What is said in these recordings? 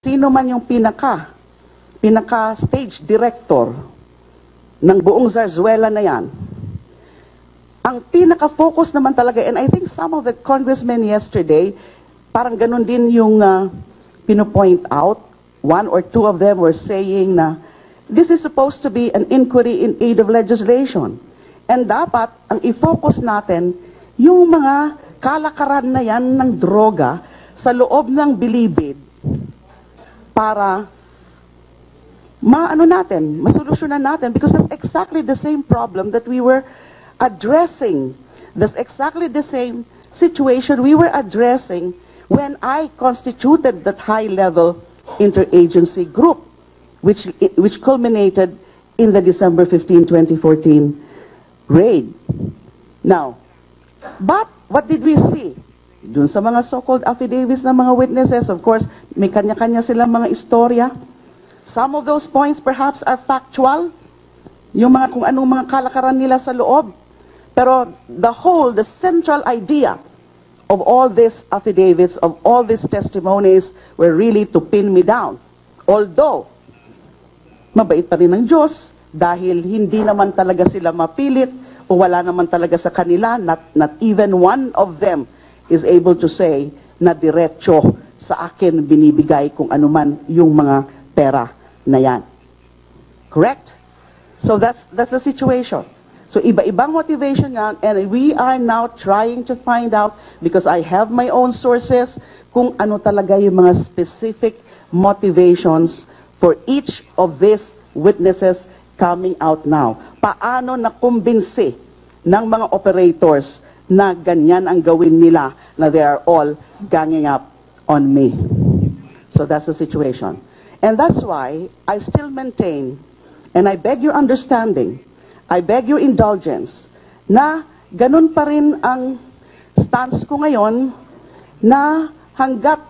sino man yung pinaka-stage director ng buong Zarzuela na yan, ang pinaka-focus naman talaga, and I think some of the congressmen yesterday, parang ganun din yung pino-point out. One or two of them were saying na this is supposed to be an inquiry in aid of legislation. And dapat, ang i-focus natin, yung mga kalakaran na yan ng droga sa loob ng bilibid para masolusyonan natin, because that's exactly the same problem that we were addressing. That's exactly the same situation we were addressing when I constituted that high-level interagency group, which culminated in the December 15, 2014 raid. Now, but what did we see? Dun sa mga so-called affidavits ng mga witnesses, of course, may kanya-kanya silang mga istorya. Some of those points perhaps are factual, yung mga kung anong mga kalakaran nila sa loob. Pero the central idea of all these affidavits, of all these testimonies, were really to pin me down. Although, mabait pa rin ng Diyos, dahil hindi naman talaga sila mapilit, o wala naman talaga sa kanila, not even one of them is able to say na diretso sa akin binibigay kung anuman yung mga pera na yan. Correct? So that's the situation. So iba-ibang motivation yan, and we are now trying to find out, because I have my own sources, kung ano talaga yung mga specific motivations for each of these witnesses coming out now. Paano nakumbinsi ng mga operators na ganyan ang gawin nila, na they are all ganging up on me. So that's the situation. And that's why I still maintain, and I beg your understanding, I beg your indulgence, na ganun pa rin ang stance ko ngayon, na hanggat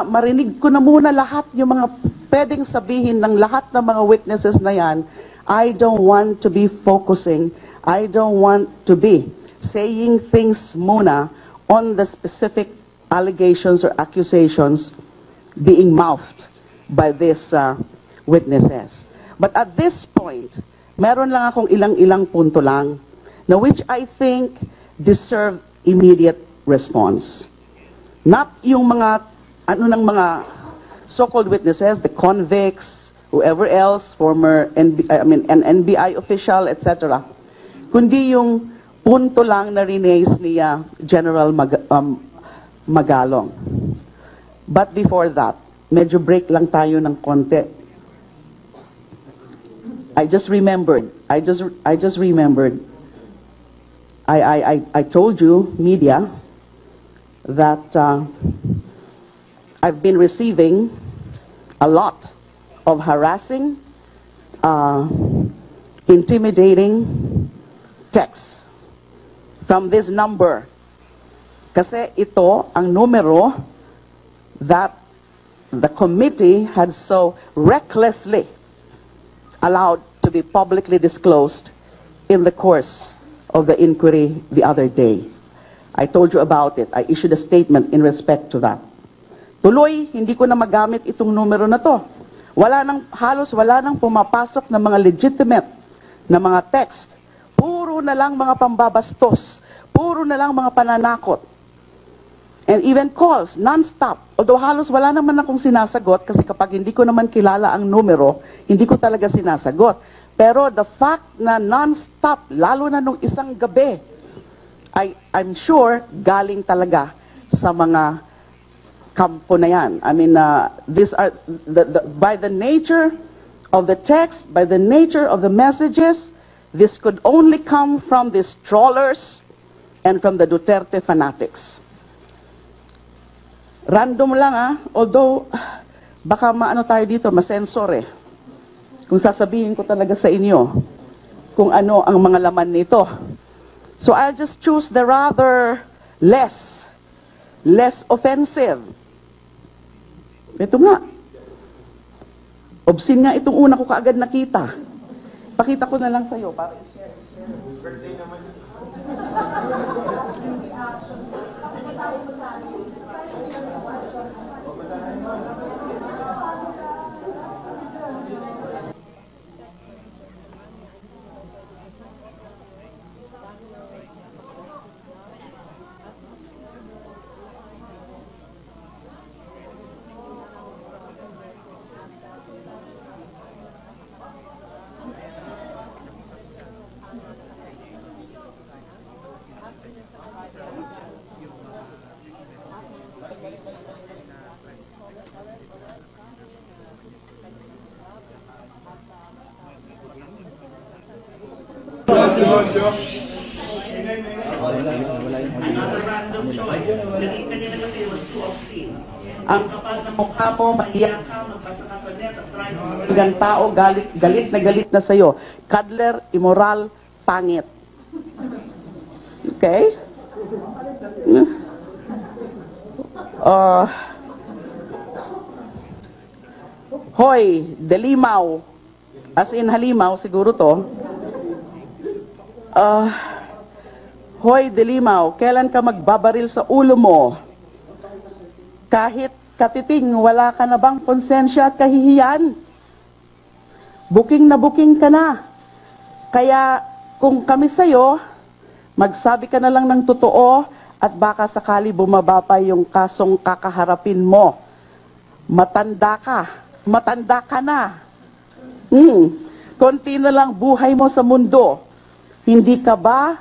marinig ko na muna lahat yung mga pwedeng sabihin ng lahat ng mga witnesses na yan, I don't want to be focusing, I don't want to be saying things muna on the specific allegations or accusations being mouthed by these witnesses. But at this point, meron lang akong ilang-ilang punto lang na which I think deserve immediate response. Not yung mga mga so-called witnesses, the convicts, whoever else, former an NBI official, etc. Kundi yung punto lang na rinaise ni General Magalong. But before that, medyo break lang tayo ng konti. I just remembered. I told you, media, that I've been receiving a lot of harassing, intimidating texts from this number. Kasi ito ang numero that the committee had so recklessly allowed to be publicly disclosed in the course of the inquiry the other day. I told you about it. I issued a statement in respect to that. Tuloy, hindi ko na magamit itong numero na to. Halos wala nang pumapasok na mga legitimate na mga text. Puro na lang mga pambabastos. Puro na lang mga pananakot. And even calls, non-stop. Although halos wala naman akong sinasagot, kasi kapag hindi ko naman kilala ang numero, hindi ko talaga sinasagot. Pero the fact na non-stop, lalo na nung isang gabi, I'm sure galing talaga sa mga kampo na yan. I mean, these are, by the nature of the text, by the nature of the messages, this could only come from these trawlers and from the Duterte fanatics. Random lang although baka maano tayo dito, masensor kung sasabihin ko talaga sa inyo kung ano ang mga laman nito. So I'll just choose the rather less offensive. Ito nga. Obscene nga itong una ko kaagad nakita. Pakita ko na lang sa'yo para i-share. Birthday naman. Ang kapal sa mukha mo, maiyak ka, magbasa ka sa net, at try mo tao, galit na sa'yo. Cuddler, immoral, pangit. Okay? Hoy, delimaw. As in halimaw, siguro to. Hoy, delimaw, kailan ka magbabaril sa ulo mo? Kahit katiting, wala ka na bang konsensya at kahihiyan? Booking ka na. Kaya kung kami sa'yo, magsabi ka na lang ng totoo at baka sakali bumaba pa yung kasong kakaharapin mo. Matanda ka na. Konti na lang buhay mo sa mundo. Hindi ka ba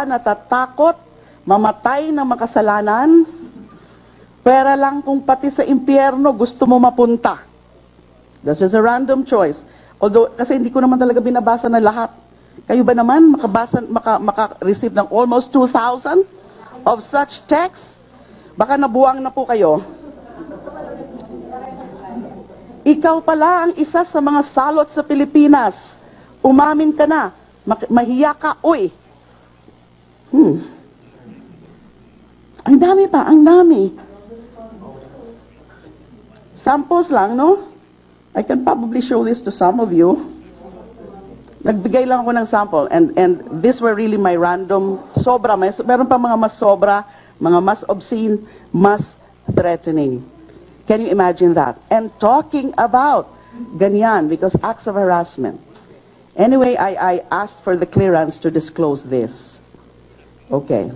natatakot mamatay ng makasalanan? Pera lang kung pati sa impyerno gusto mo mapunta. That's just a random choice. Although, kasi hindi ko naman talaga binabasa na lahat. Kayo ba naman maka-receive ng almost 2,000 of such texts? Baka nabuwang na po kayo. Ikaw pala ang isa sa mga salot sa Pilipinas. Umamin ka na. Mahiya ka, uy. Ang dami pa, ang dami. Samples lang, no? I can probably show this to some of you. Nagbigay lang ako ng sample. And these were really my random, sobra. Meron pa mga mas sobra, mga mas obscene, mas threatening. Can you imagine that? And talking about ganyan, because acts of harassment. Anyway, I asked for the clearance to disclose this. Okay.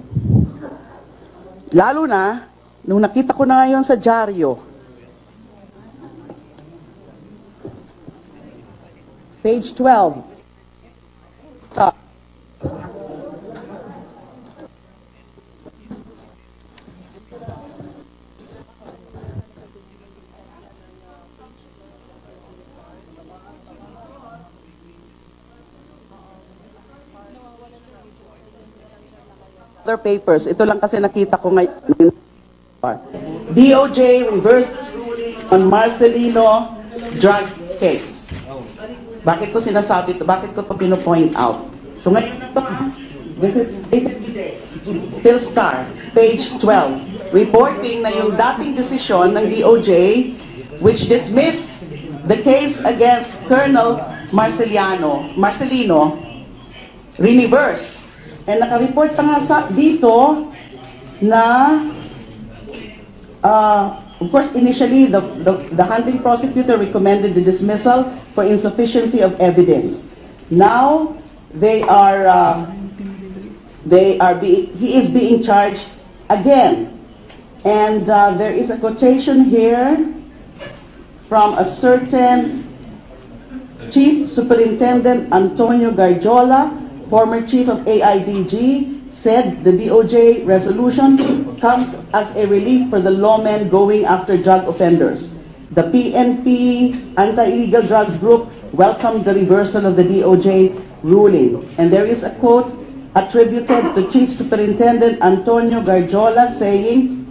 Lalo na, nung nakita ko na ngayon sa dyaryo, page 12. Stop. Other papers. Ito lang kasi nakita ko ngayon. DOJ reverses ruling on Marcelino drug case. Bakit ko sinasabi ito? Bakit ko ito pino-point out? So ngayon ito, this is Philstar, page 12, reporting na yung dating desisyon ng DOJ which dismissed the case against Colonel Marcelino, reverse. And naka-report pa nga dito na of course, initially, the hunting prosecutor recommended the dismissal for insufficiency of evidence. Now, he is being charged again. And there is a quotation here from a certain Chief Superintendent Antonio Garjola, former chief of AIDG, said the DOJ resolution comes as a relief for the lawmen going after drug offenders. The PNP Anti-Illegal Drugs Group welcomed the reversal of the DOJ ruling. And there is a quote attributed to Chief Superintendent Antonio Garjola saying,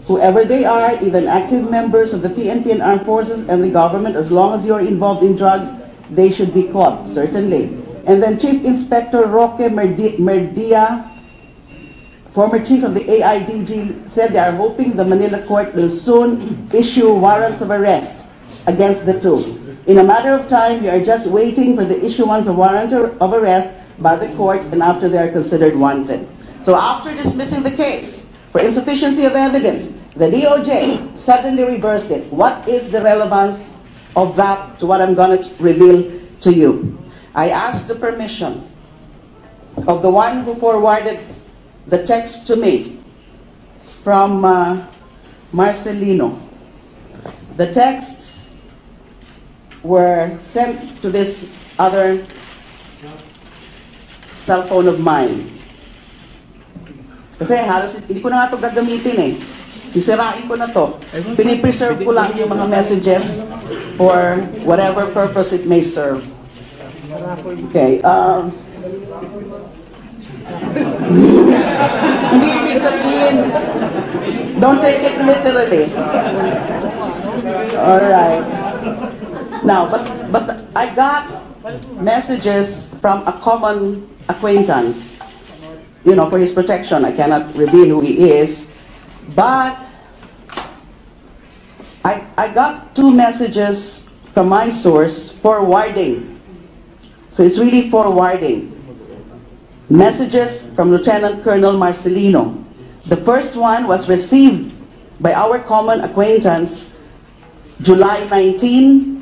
"Whoever they are, even active members of the PNP and armed forces and the government, as long as you are involved in drugs, they should be caught, certainly." And then Chief Inspector Roque Merdia, former chief of the AIDG, said they are hoping the Manila court will soon issue warrants of arrest against the two. In a matter of time, we are just waiting for the issuance of warrant of arrest by the court, and after they are considered wanted. So after dismissing the case for insufficiency of evidence, the DOJ suddenly reversed it. What is the relevance of that to what I'm going to reveal to you? I asked the permission of the one who forwarded the text to me from Marcelino. The texts were sent to this other cell phone of mine. Kasi halos hindi ko na nga ito gagamitin eh. Sisirain ko na to. Pinipreserve ko lang yung mga messages for whatever purpose it may serve. Okay. Hindi ibig sabihin. Don't take it literally. Alright. Now, but I got messages from a common acquaintance. You know, for his protection, I cannot reveal who he is. But I got 2 messages from my source forwarding. So it's really forwarding. Messages from Lieutenant Colonel Marcelino. The first one was received by our common acquaintance July 19,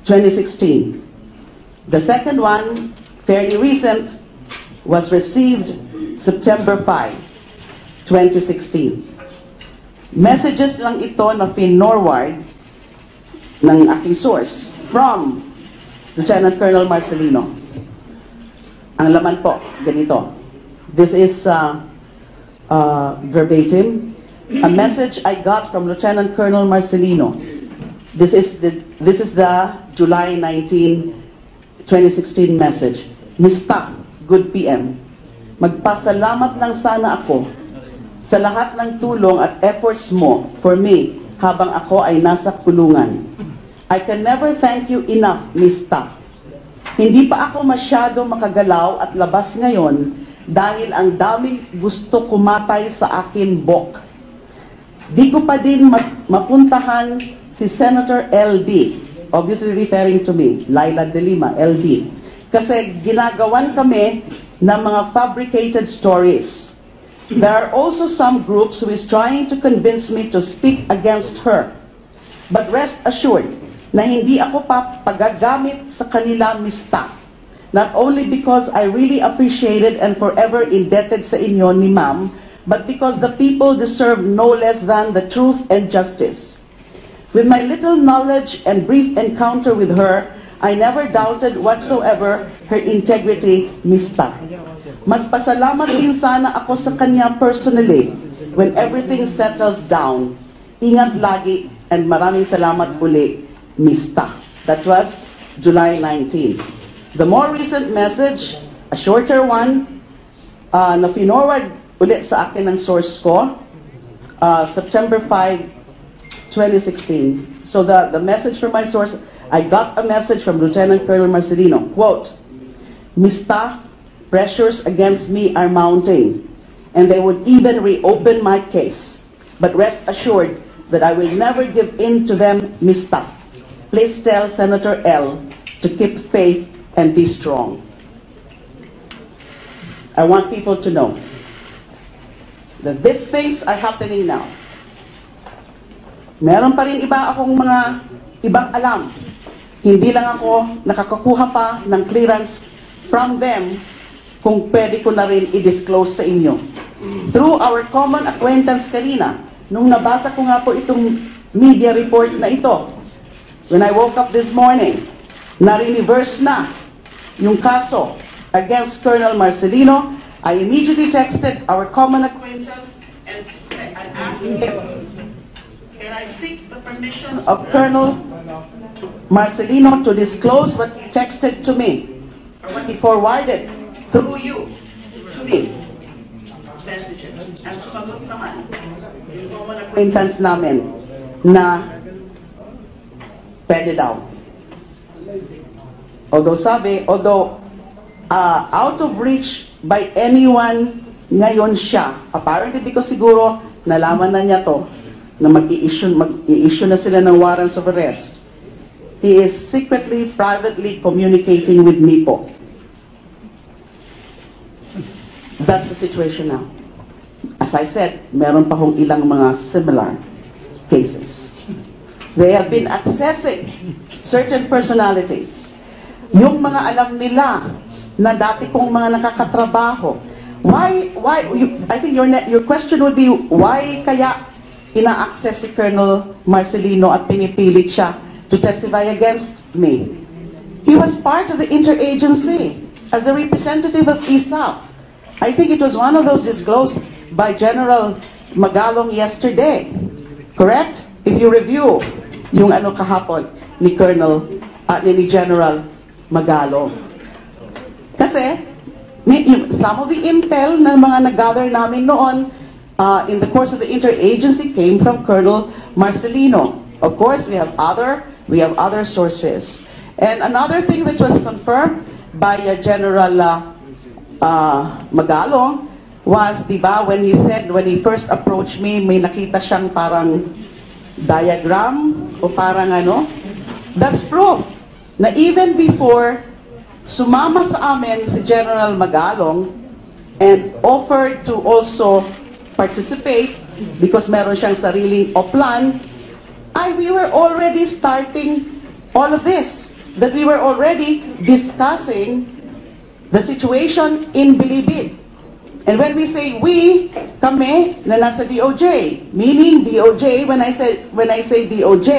2016. The second one, fairly recent, was received September 5, 2016. Messages lang ito na finorward ng aking source from Lieutenant Colonel Marcelino. Ang laman po, ganito. This is verbatim. A message I got from Lieutenant Colonel Marcelino. This is the July 19, 2016 message. Mista, good PM. Magpasalamat lang sana ako sa lahat ng tulong at efforts mo for me habang ako ay nasa kulungan. I can never thank you enough, Mista. Hindi pa ako masyado makagalaw at labas ngayon dahil ang daming gusto kumatay sa akin, Bok. Di ko pa din mapuntahan si Senator LD, obviously referring to me, Laila de Lima, LD. Kasi ginagawan kami ng mga fabricated stories. There are also some groups who is trying to convince me to speak against her. But rest assured na hindi ako pa pagagamit sa kanila, Mista. Not only because I really appreciated and forever indebted sa inyo ni Ma'am, but because the people deserve no less than the truth and justice. With my little knowledge and brief encounter with her, I never doubted whatsoever her integrity, Mista. Magpasalamat din sana ako sa kanya personally when everything settles down. Ingat lagi and maraming salamat uli, Mista. That was July 19. The more recent message, a shorter one, na pinorward ulit sa akin ng source ko, September 5, 2016. So the message from my source, I got a message from Lieutenant Colonel Marcelino, quote, Mista, pressures against me are mounting, and they would even reopen my case. But rest assured that I will never give in to them, Mista. Please tell Senator L to keep faith and be strong. I want people to know that these things are happening now. Meron pa rin iba akong mga ibang alam. Hindi lang ako nakakakuha pa ng clearance from them kung pwede ko na rin i-disclose sa inyo. Through our common acquaintance kanina, nung nabasa ko nga po itong media report na ito, when I woke up this morning, na-reverse na yung kaso against Colonel Marcelino, I immediately texted our common acquaintance and asked him, can I seek the permission of Colonel Marcelino to disclose what he texted to me, or what he forwarded through you to me? Messages. And sumagot naman yung common acquaintance namin na pwede daw. Although out of reach by anyone ngayon siya, apparently because siguro nalaman na niya to, na mag-i-issue na sila ng warrants of arrest. He is secretly, privately communicating with me po. That's the situation now. As I said, meron pa hong ilang mga similar cases. They have been accessing certain personalities. Yung mga alam nila na dati kong mga nakakatrabaho. Why I think your question would be, why kaya ina-access si Colonel Marcelino at pinipilit siya to testify against me? He was part of the interagency as a representative of ISAF. I think it was one of those disclosed by General Magalong yesterday. Correct? If you review yung kahapon ni General Magalong. Kasi Kasi, some of the intel na mga nag-gather namin noon in the course of the interagency came from Colonel Marcelino. Of course, we have other sources. And another thing which was confirmed by General Magalong was, diba, when he first approached me, may nakita siyang parang diagram o parang ano. That's proof na even before sumama sa amin si General Magalong and offered to also participate because meron siyang sariling oplan, we were already starting all of this, that we were already discussing the situation in Bilibid. And when we say we, kami na nasa DOJ, meaning DOJ, when I say DOJ,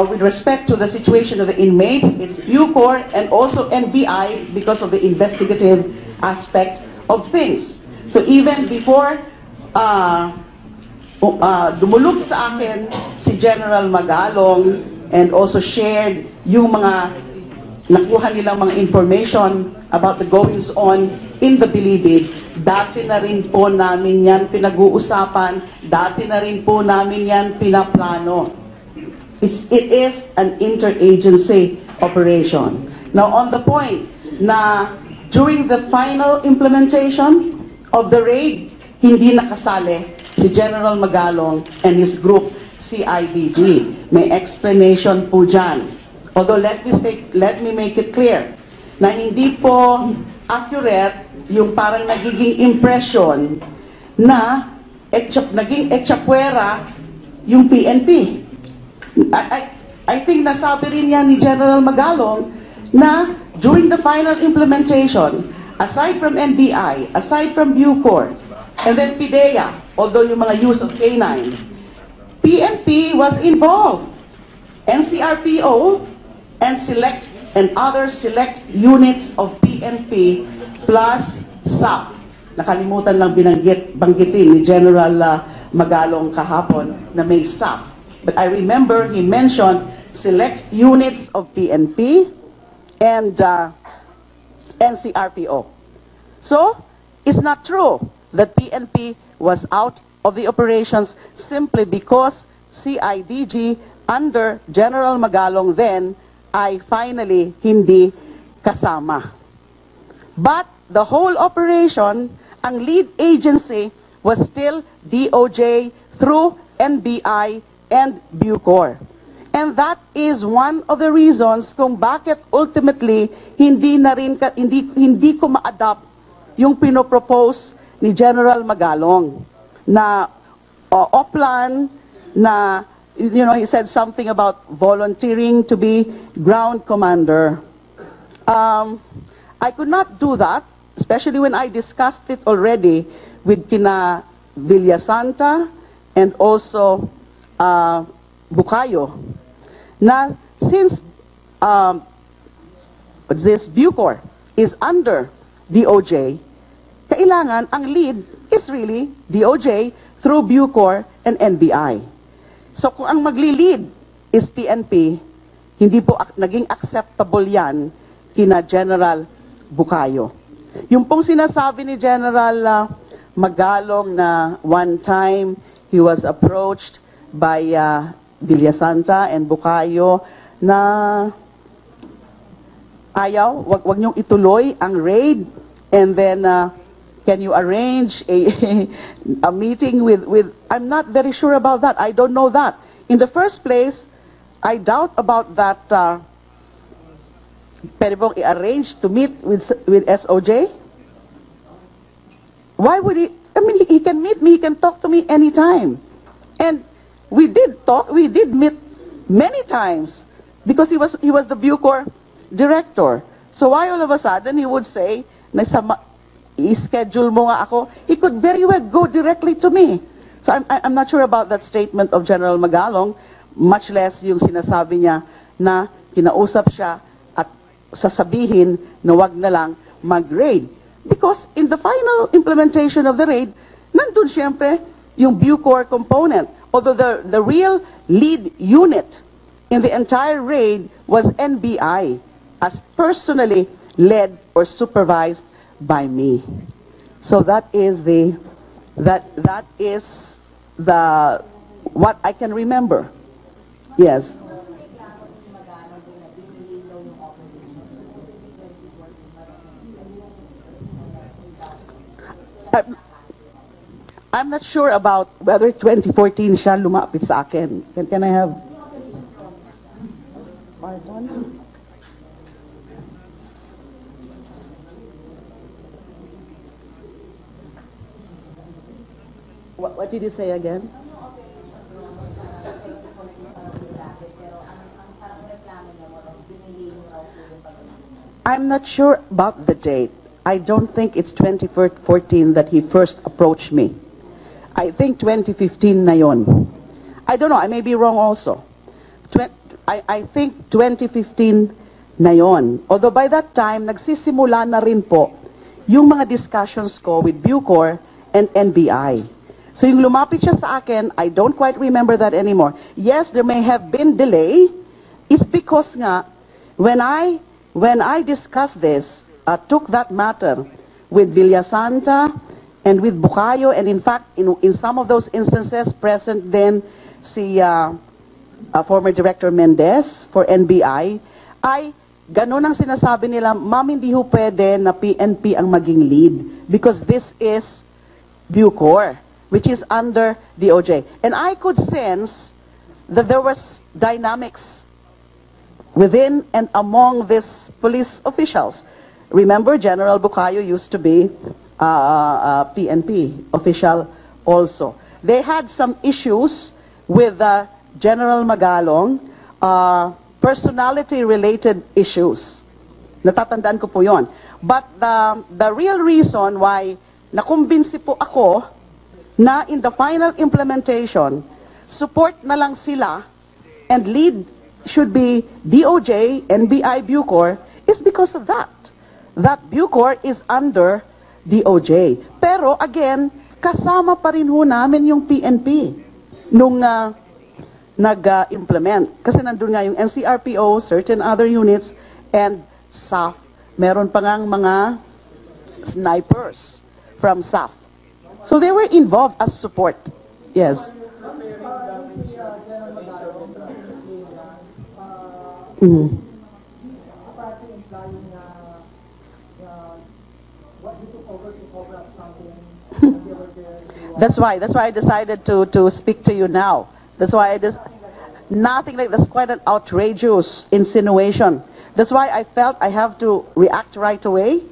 with respect to the situation of the inmates, it's Bucor and also NBI because of the investigative aspect of things. So even before dumulog sa akin si General Magalong and also shared yung mga nakuha nilang mga information about the goings on in the Bilibid, dati na rin po namin yan pinag-uusapan, dati na rin po namin yan pinaplano. It is an interagency operation. Now, on the point na during the final implementation of the raid, hindi nakasali si General Magalong and his group, CIDG. May explanation po dyan. Although let me make it clear na hindi po accurate yung parang nagiging impression na naging echapwera yung PNP. I think nasabi rin yan ni General Magalong na during the final implementation, aside from NBI, aside from Bucor, and then PIDEA, although yung mga use of K9, PNP was involved. NCRPO and other select units of PNP plus SAP. Nakalimutan lang banggitin ni General Magalong kahapon na may SAP. But I remember he mentioned select units of PNP and NCRPO. So, it's not true that PNP was out of the operations simply because CIDG under General Magalong then ay finally hindi kasama. But the whole operation, ang lead agency was still DOJ through NBI and Bucor. And that is one of the reasons kung bakit ultimately hindi ko ma-adopt yung pinopropose ni General Magalong na oplan na he said something about volunteering to be ground commander. I could not do that, especially when I discussed it already with kina Villasanta and also Bukayo. Na since this Bucor is under DOJ, kailangan ang lead is really DOJ through Bucor and NBI. So kung ang magli-lead is PNP, hindi po naging acceptable yan kina General Bukayo. Yung pong sinasabi ni General Magalong na one time he was approached by Villasanta and Bukayo na ayaw, wag niyong ituloy ang raid and then can you arrange a meeting with I'm not very sure about that. I don't know that. In the first place, I doubt about that. Pwede bang i-arrange to meet with SOJ? Why would he? I mean, he can meet me. He can talk to me anytime. And we did talk. We did meet many times because he was the Bucor director. So why all of a sudden he would say, i-schedule mo nga ako, he could very well go directly to me. So I'm not sure about that statement of General Magalong, much less yung sinasabi niya na kinausap siya at sasabihin na wag na lang mag-raid. Because in the final implementation of the raid, nandun siyempre yung Bucor component. Although the real lead unit in the entire raid was NBI. As personally, led or supervised by me. So that is the what I can remember. Yes. I'm not sure about whether 2014 siya lumapit sa akin. Can I have? Pardon? What did you say again? I'm not sure about the date. I don't think it's 2014 that he first approached me. I think 2015 na yon. I don't know, I may be wrong also. I think 2015 na yon. Although by that time, nagsisimula na rin po yung mga discussions ko with Bucor and NBI. So yung lumapit siya sa akin, I don't quite remember that anymore. Yes, there may have been delay. It's because nga, when I discussed this, took that matter with Villasanta and with Bucayo, and in fact, in some of those instances, present then si former Director Mendez for NBI, ay ganun ang sinasabi nila, ma'am, hindi ho pwede na PNP ang maging lead because this is Bucor, which is under DOJ. And I could sense that there was dynamics within and among these police officials. Remember, General Bucayo used to be PNP official also. They had some issues with General Magalong, personality-related issues. Natatandaan ko po yon. But the real reason why nakumbinsi po ako na in the final implementation, support na lang sila and lead should be DOJ, NBI, Bucor, is because of that. That Bucor is under DOJ. Pero again, kasama pa rin ho namin yung PNP nung nag-implement. Kasi nandun nga yung NCRPO, certain other units, and SAF. Meron pa ngang mga snipers from SAF. So they were involved as support. Yes. Mm-hmm. That's why I decided to speak to you now. That's why nothing like that's quite an outrageous insinuation. That's why I felt I have to react right away.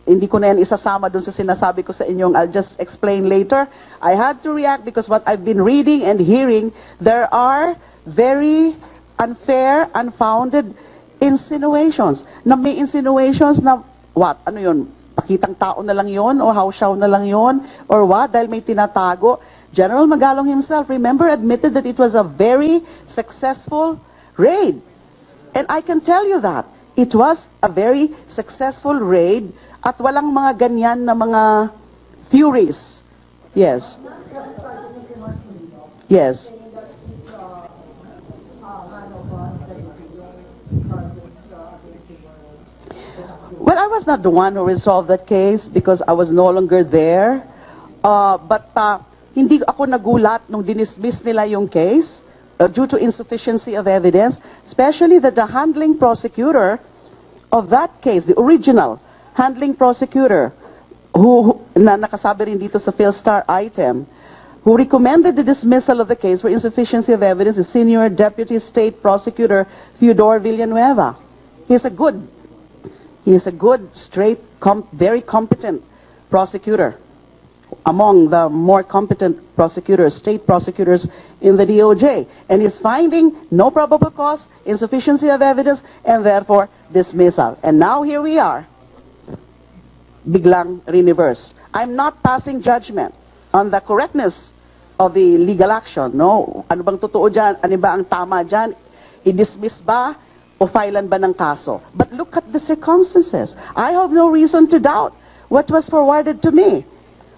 Hindi ko na yan isasama dun sa sinasabi ko sa inyong, I'll just explain later. I had to react because what I've been reading and hearing, there are very unfair, unfounded insinuations. Na may insinuations na, what? Ano yun? Pakitang tao na lang yon o hausyaw na lang yon or what? Dahil may tinatago. General Magalong himself, remember, admitted that it was a very successful raid. And I can tell you that. It was a very successful raid at walang mga ganyan na mga furies. Yes. Yes. Well, I was not the one who resolved that case because I was no longer there. But hindi ako nagulat nung dinismiss nila yung case due to insufficiency of evidence, especially that the handling prosecutor of that case, the original handling prosecutor, who na nakasabi rin dito sa PhilStar item, who recommended the dismissal of the case for insufficiency of evidence, is Senior Deputy State Prosecutor Theodore Villanueva. He's a good, straight, very competent prosecutor. Among the more competent prosecutors, state prosecutors in the DOJ. And he's finding no probable cause, insufficiency of evidence, and therefore dismissal. And now here we are, biglang reverse. I'm not passing judgment on the correctness of the legal action. No? Ano bang totoo dyan? Ano ba ang tama dyan? I-dismiss ba o filean ba ng kaso? But look at the circumstances. I have no reason to doubt what was forwarded to me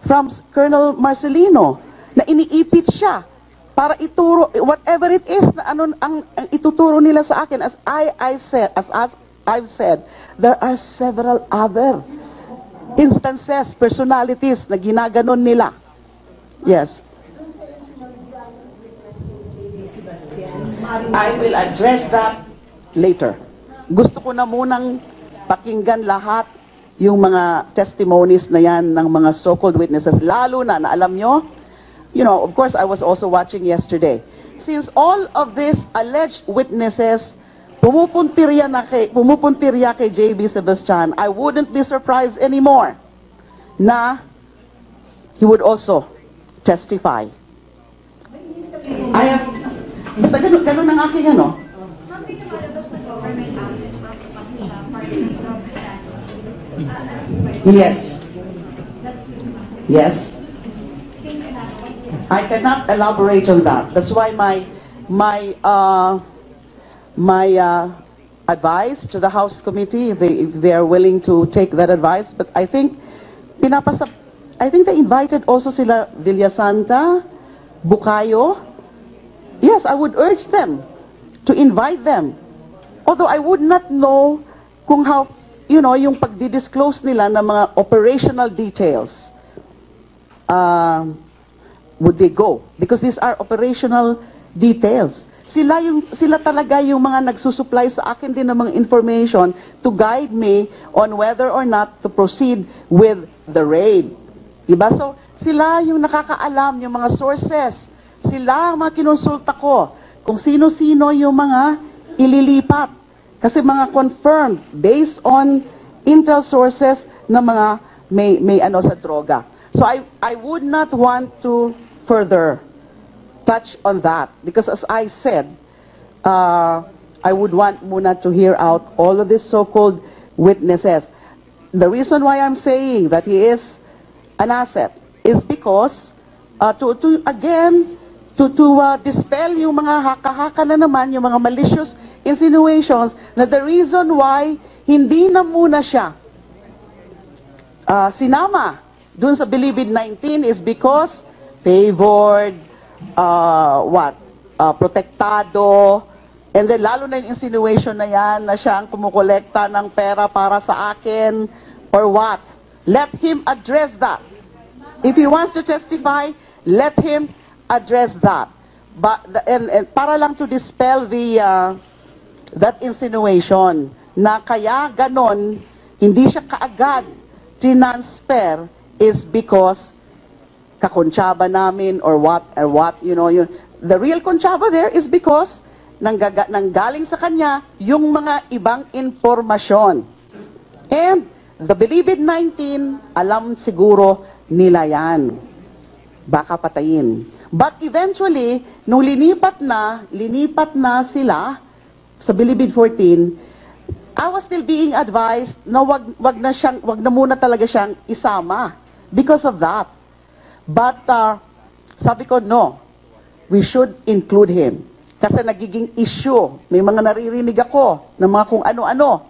from Colonel Marcelino, na iniipit siya para ituro whatever it is na ano ang ituturo nila sa akin, as I've said, there are several other instances, personalities na ginaganon nila. Yes. I will address that later. Gusto ko na munang pakinggan lahat yung mga testimonies na yan ng mga so-called witnesses, lalo na alam nyo, you know, of course, I was also watching yesterday. Since all of these alleged witnesses pumupuntirya kay JB Sebastian, I wouldn't be surprised anymore na he would also testify. I have, basta ganun ang aking ano. Something about it was the government assets, Yes. Yes. I cannot elaborate on that. That's why my advice to the House Committee, if they are willing to take that advice, but I think they invited also sila Villasanta, Bukayo. Yes, I would urge them to invite them. Although I would not know kung how, you know, yung pagdi-disclose nila ng mga operational details. Would they go? Because these are operational details. Sila talaga yung mga nagsusupply sa akin din ng mga information to guide me on whether or not to proceed with the raid. Diba? So, sila yung nakakaalam, yung mga sources. Sila ang mga kinonsulta ko kung sino-sino yung mga ililipat. Kasi mga confirmed based on intel sources na mga may ano sa droga. So I would not want to further touch on that because as I said, I would want muna to hear out all of these so-called witnesses. The reason why I'm saying that he is an asset is because to dispel yung mga haka-haka na naman, yung mga malicious insinuations na the reason why hindi na muna siya sinama dun sa Bilibid 19 is because favored, protektado, and then lalo na yung insinuation na yan na siya ang kumukolekta ng pera para sa akin or what. Let him address that. If he wants to testify, let him address that. But and para lang to dispel that insinuation na kaya ganon hindi siya kaagad transfer is because kakontsaba namin or what, you know, the real kontsaba there is because nanggaling sa kanya yung mga ibang informasyon. And the Bilibid 19, alam siguro nila yan. Baka patayin. But eventually, nung linipat na sila sa Bilibid 14, I was still being advised na wag na muna talaga siyang isama because of that. But sabi ko, no, we should include him. Kasi nagiging issue. May mga naririnig ako ng mga kung ano-ano.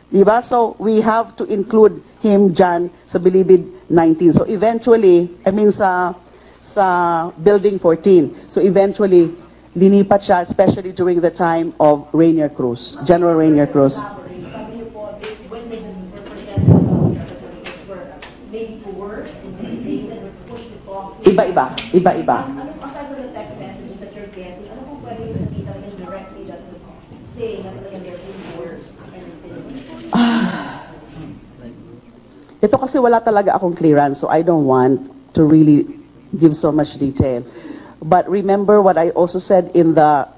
Diba? So we have to include him dyan sa Bilibid 19. So eventually, I mean sa Building 14. So eventually, linipat siya, especially during the time of Rainier Cruz, General Rainier Cruz. Sabi niyo po, these witnesses were presented to representatives were maybe coerced, intimidated, or pushed to talk. Iba-iba. Aside from the text messages that you're getting, ano kung pwede yung sabihin talaga directly that would say na talaga they're being coerced and intimidated? Ito kasi wala talaga akong clearance, so I don't want to really give so much detail. But remember what I also said in the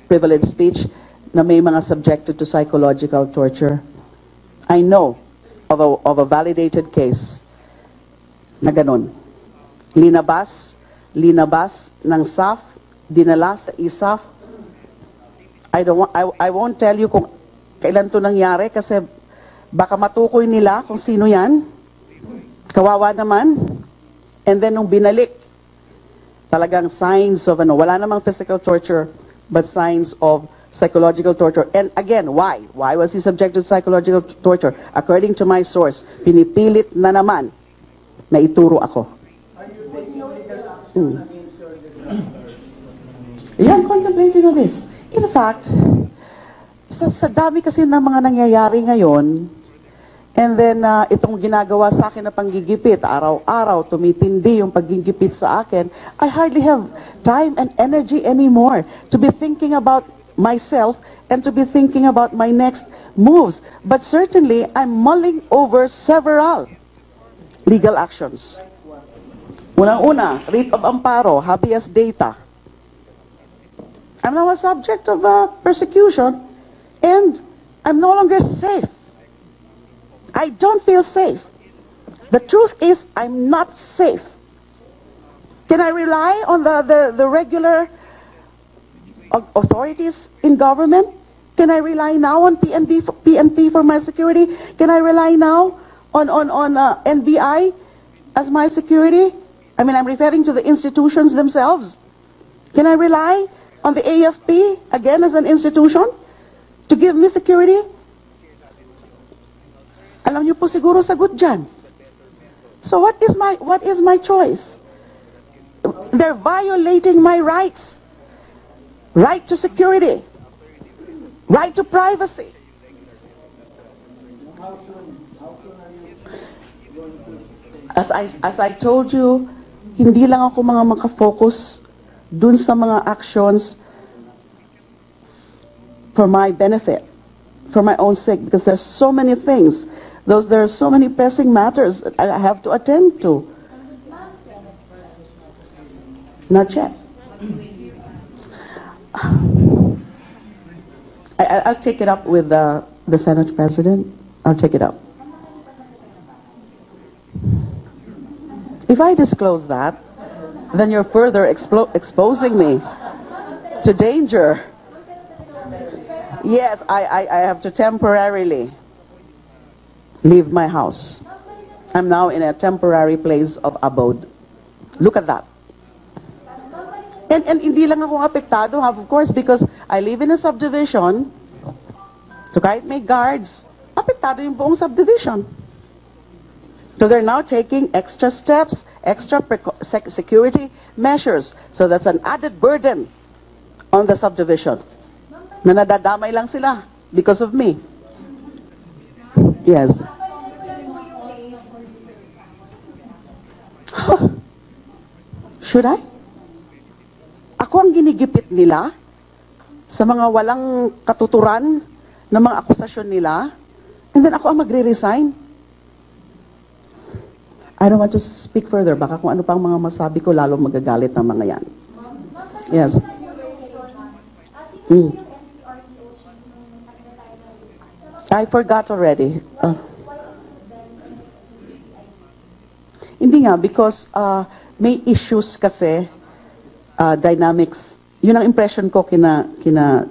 privilege speech na may mga subjected to psychological torture. I know of a validated case na ganun. Linabas ng SAF, dinala sa ISAF. I won't tell you kung kailan to nangyari kasi baka matukoy nila kung sino yan. Kawawa naman. And then nung binalik, talagang signs of wala namang physical torture, but signs of psychological torture. And again, why? Why was he subjected to psychological torture? According to my source, pinipilit na naman na ituro ako. Are you taking legal action against your defense? Yeah, I'm contemplating on this. In fact, sa dami kasi ng mga nangyayari ngayon, and then itong ginagawa sa akin na panggigipit, araw-araw tumitindi yung paggigipit sa akin, I hardly have time and energy anymore to be thinking about myself and to be thinking about my next moves. But certainly, I'm mulling over several legal actions. Unang-una, writ of amparo, habeas data. I'm now a subject of persecution, and I'm no longer safe. I don't feel safe. The truth is, I'm not safe. Can I rely on the regular authorities in government? Can I rely now on PNP for my security? Can I rely now on NBI as my security? I mean, I'm referring to the institutions themselves. Can I rely on the AFP, again as an institution, to give me security? Alam niyo po siguro sagot dyan. So what is my choice? They're violating my rights. Right to security. Right to privacy. As I told you, hindi lang ako makafocus dun sa mga actions for my benefit, for my own sake, because there's so many things. There are so many pressing matters that I have to attend to. Not yet. I'll take it up with the Senate President. I'll take it up. If I disclose that, then you're further exposing me to danger. Yes, I have to temporarily leave my house. I'm now in a temporary place of abode. Look at that. And hindi lang ako apektado, of course, because I live in a subdivision. So kahit may guards, apektado yung buong subdivision. So they're now taking extra steps, extra security measures. So that's an added burden on the subdivision. Na nadadamay lang sila because of me. Yes. Should I? Ako ang ginigipit nila sa mga walang katuturan ng mga akusasyon nila, and then ako ang magre-resign. I don't want to speak further. Baka kung ano pang mga masabi ko, lalo magagalit ng mga yan. Yes. I forgot already. Hindi nga, because may issues kasi, dynamics. Yun ang impression ko kina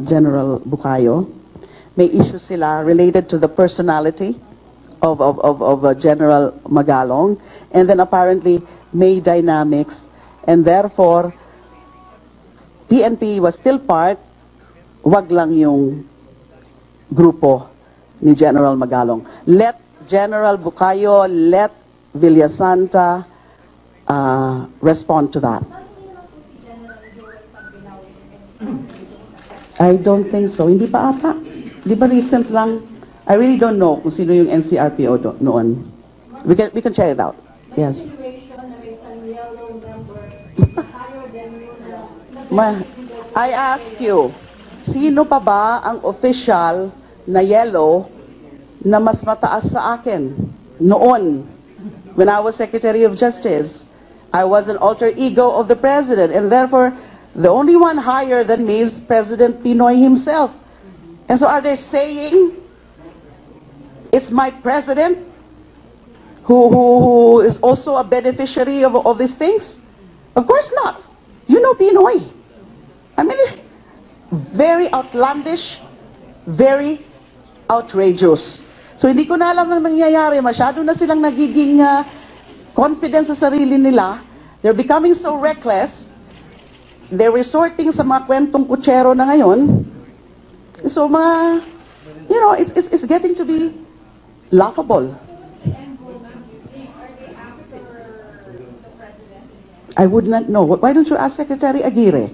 General Bukayo. May issues sila related to the personality of General Magalong, and then apparently may dynamics, and therefore PNP was still part, wag lang yung grupo ni General Magalong. Let General Bukayo, let Villasanta respond to that. I don't think so. Hindi pa ata. Di ba recent lang? I really don't know kung sino yung NCRPO noon. We can check it out. Yes. I ask you, sino pa ba ang official na yellow na mas mataas sa akin noon? When I was Secretary of Justice, I was an alter ego of the President, and therefore the only one higher than me is President Pinoy himself. And so are they saying it's my president who is also a beneficiary of these things? Of course not. You know Pinoy. I mean, very outlandish, very outrageous. So hindi ko na alam ang nangyayari. Masyado na silang nagiging confident sa sarili nila. They're becoming so reckless. They're resorting sa mga kwentong kutsero na ngayon. So mga, you know, it's getting to be laughable. I would not know. Why don't you ask Secretary Aguirre?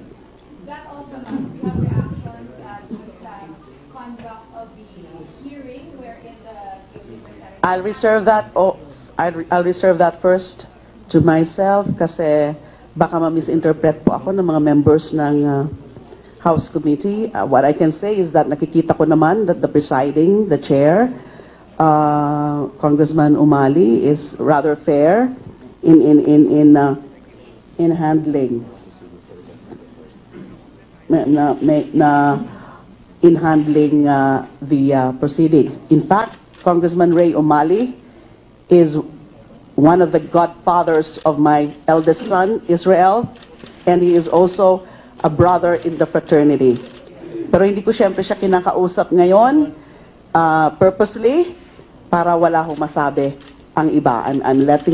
That also means the actions, conduct I'll reserve that. Oh, I'll reserve that first to myself kasi baka ma-misinterpret po ako ng mga members ng House Committee. What I can say is that nakikita ko naman that the presiding, the chair, Congressman Umali is rather fair in handling in handling the proceedings. In fact, Congressman Ray Umali is one of the godfathers of my eldest son, Israel, and he is also a brother in the fraternity. Pero hindi ko siyempre siya kinakausap ngayon purposely para wala akong masabi ang iba. I'm letting